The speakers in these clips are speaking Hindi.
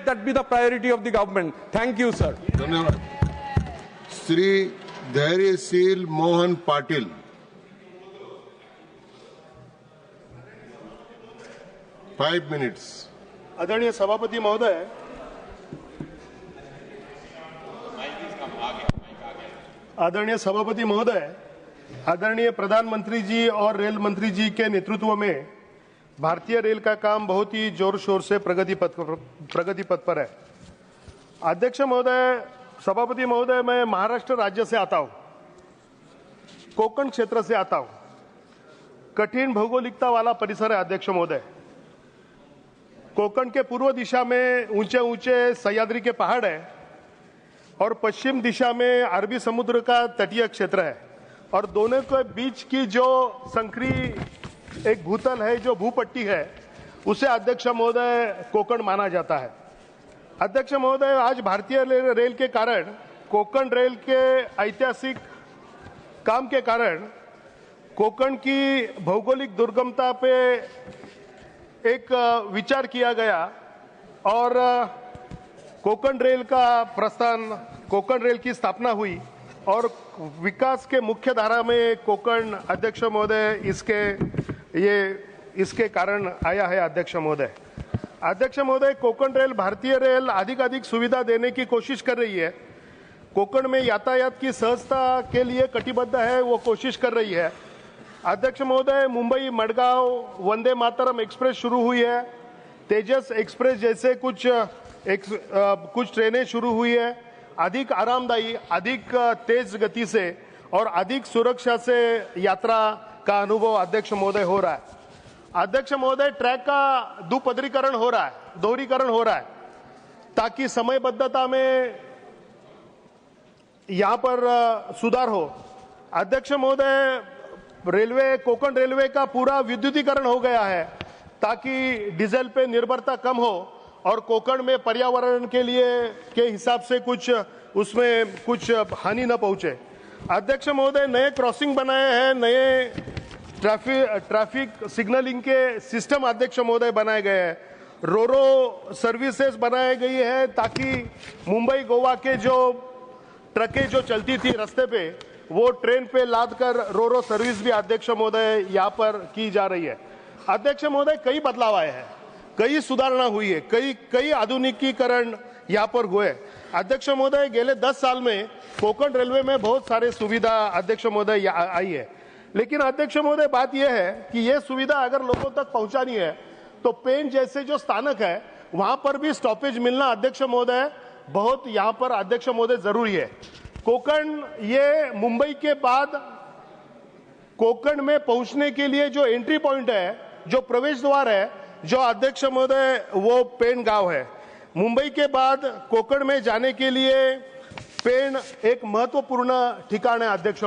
let that be the priority of the government. Thank you, sir. धन्यवाद. श्री धैर्यशील मोहन पाटिल. Five minutes. आदरणीय सभापति महोदय, आदरणीय प्रधानमंत्री जी और रेल मंत्री जी के नेतृत्व में भारतीय रेल का काम बहुत ही जोर शोर से प्रगति पथ पर है। अध्यक्ष महोदय, सभापति महोदय, मैं महाराष्ट्र राज्य से आता हूं, कोंकण क्षेत्र से आता हूं। कठिन भौगोलिकता वाला परिसर है अध्यक्ष महोदय। कोंकण के पूर्व दिशा में ऊंचे ऊंचे सह्याद्री के पहाड़ है और पश्चिम दिशा में अरबी समुद्र का तटीय क्षेत्र है और दोनों के बीच की जो संकरी एक भूतल है, जो भूपट्टी है, उसे अध्यक्ष महोदय कोंकण माना जाता है। अध्यक्ष महोदय, आज भारतीय रेल के कारण, कोंकण रेल के ऐतिहासिक काम के कारण कोंकण की भौगोलिक दुर्गमता पे एक विचार किया गया और कोंकण रेल का प्रस्थान, कोंकण रेल की स्थापना हुई और विकास के मुख्य धारा में कोंकण अध्यक्ष महोदय इसके कारण आया है। अध्यक्ष महोदय, कोंकण रेल भारतीय रेल अधिक सुविधा देने की कोशिश कर रही है। कोंकण में यातायात की सहजता के लिए कटिबद्ध है, वो कोशिश कर रही है। अध्यक्ष महोदय, मुंबई मडगांव वंदे मातरम एक्सप्रेस शुरू हुई है, तेजस एक्सप्रेस जैसे कुछ ट्रेनें शुरू हुई है। अधिक आरामदायी, अधिक तेज गति से और अधिक सुरक्षा से यात्रा का अनुभव अध्यक्ष महोदय हो रहा है। अध्यक्ष महोदय, ट्रैक का दोहरीकरण हो रहा है ताकि समयबद्धता में यहां पर सुधार हो। अध्यक्ष महोदय, कोंकण रेलवे का पूरा विद्युतीकरण हो गया है ताकि डीजल पे निर्भरता कम हो और कोंकण में पर्यावरण के हिसाब से उसमें कुछ हानि न पहुंचे। अध्यक्ष महोदय, नए क्रॉसिंग बनाए हैं, नए ट्रैफिक सिग्नलिंग के सिस्टम अध्यक्ष महोदय बनाए गए हैं। रोरो सर्विसेज बनाई गई है ताकि मुंबई गोवा के जो ट्रकें जो चलती थी रास्ते पे, वो ट्रेन पे लाद कर रोरो सर्विस भी अध्यक्ष महोदय यहाँ पर की जा रही है। अध्यक्ष महोदय, कई बदलाव आए हैं, कई सुधारणा हुई है, कई आधुनिकीकरण यहाँ पर हुए। अध्यक्ष महोदय, गेले 10 साल में कोंकण रेलवे में बहुत सारे सुविधा अध्यक्ष महोदय आई है, लेकिन अध्यक्ष महोदय बात यह है कि यह सुविधा अगर लोगों तक पहुंचानी है तो पेंच जैसे जो स्थानक है वहां पर भी स्टॉपेज मिलना अध्यक्ष महोदय बहुत यहाँ पर अध्यक्ष महोदय जरूरी है। कोंकण, ये मुंबई के बाद कोंकण में पहुंचने के लिए जो एंट्री पॉइंट है, जो प्रवेश द्वार है, जो अध्यक्ष महोदय वो पेण गांव है। मुंबई के बाद कोंकण में जाने के लिए पेण एक महत्वपूर्ण ठिकान है। अध्यक्ष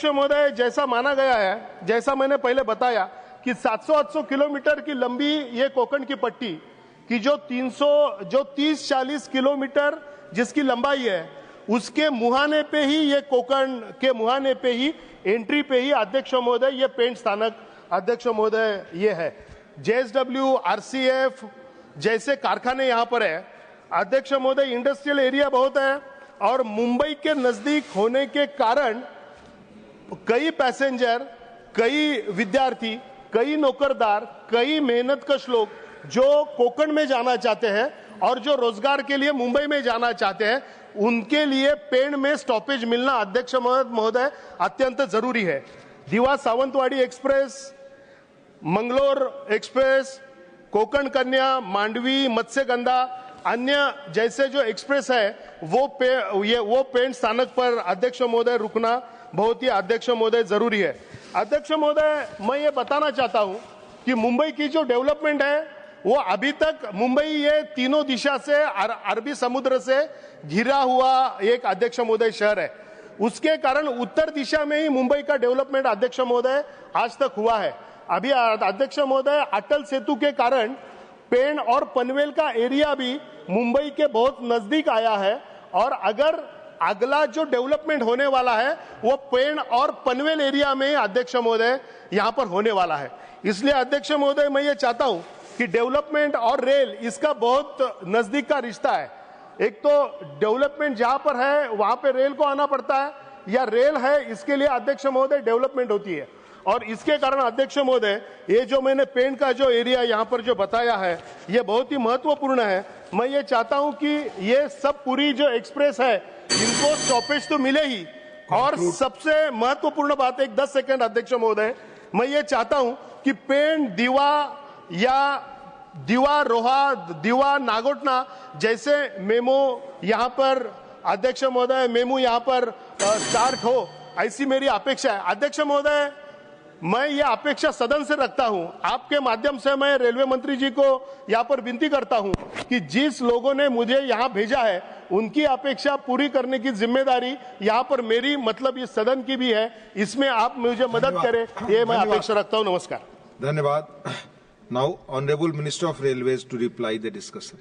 महोदय, जैसा माना गया है, जैसा मैंने पहले बताया कि 700-800 किलोमीटर की लंबी ये कोंकण की पट्टी की जो 30-40 किलोमीटर जिसकी लंबाई है, उसके मुहाने पे ही, ये कोंकण के मुहाने पे ही, एंट्री पे ही अध्यक्ष महोदय ये पेंट स्थानक अध्यक्ष महोदय ये है। JSW, RCF जैसे कारखाने यहाँ पर है। अध्यक्ष महोदय, इंडस्ट्रियल एरिया बहुत है और मुंबई के नजदीक होने के कारण कई पैसेंजर, कई विद्यार्थी, कई नौकरदार, कई मेहनतकश लोग जो कोंकण में जाना चाहते हैं और जो रोजगार के लिए मुंबई में जाना चाहते हैं, उनके लिए पेण में स्टॉपेज मिलना अध्यक्ष महोदय अत्यंत जरूरी है। दिवा सावंतवाड़ी एक्सप्रेस, मंगलोर एक्सप्रेस, कोंकण कन्या, मांडवी, मत्स्यगंधा, अन्य जैसे जो एक्सप्रेस है वो पेण स्थानक पर अध्यक्ष महोदय रुकना बहुत ही अध्यक्ष महोदय जरूरी है। अध्यक्ष महोदय, मैं ये बताना चाहता हूं कि मुंबई की जो डेवलपमेंट है वो अभी तक, मुंबई ये तीनों दिशा से अरबी समुद्र से घिरा हुआ एक अध्यक्ष महोदय शहर है। उसके कारण उत्तर दिशा में ही मुंबई का डेवलपमेंट अध्यक्ष महोदय आज तक हुआ है। अभी अध्यक्ष महोदय, अटल सेतु के कारण पेण और पनवेल का एरिया भी मुंबई के बहुत नजदीक आया है और अगर अगला जो डेवलपमेंट होने वाला है वो पेण और पनवेल एरिया में अध्यक्ष महोदय यहां पर होने वाला है। इसलिए अध्यक्ष महोदय, मैं ये चाहता हूं कि डेवलपमेंट और रेल इसका बहुत नजदीक का रिश्ता है। एक तो डेवलपमेंट जहां पर है वहां पे रेल को आना पड़ता है, या रेल है इसके लिए अध्यक्ष महोदय डेवलपमेंट होती है। और इसके कारण अध्यक्ष महोदय, ये जो मैंने पेन का जो एरिया यहाँ पर जो बताया है ये बहुत ही महत्वपूर्ण है। मैं ये चाहता हूं कि ये सब पूरी जो एक्सप्रेस है इनको स्टॉपेज तो मिले ही, और सबसे महत्वपूर्ण बात, एक 10 सेकंड अध्यक्ष महोदय, मैं ये चाहता हूं कि पेन दीवा या दीवा रोहा दीवा नागोटना जैसे मेमो यहाँ पर अध्यक्ष महोदय मेमू यहाँ पर स्टार्ट हो, ऐसी मेरी अपेक्षा है। अध्यक्ष महोदय, मैं ये अपेक्षा सदन से रखता हूं। आपके माध्यम से मैं रेलवे मंत्री जी को यहाँ पर विनती करता हूं कि जिस लोगों ने मुझे यहाँ भेजा है उनकी अपेक्षा पूरी करने की जिम्मेदारी यहाँ पर मेरी, मतलब इस सदन की भी है। इसमें आप मुझे मदद करें, ये मैं अपेक्षा रखता हूं। नमस्कार। धन्यवाद। Now honourable minister of railways to reply the discussion.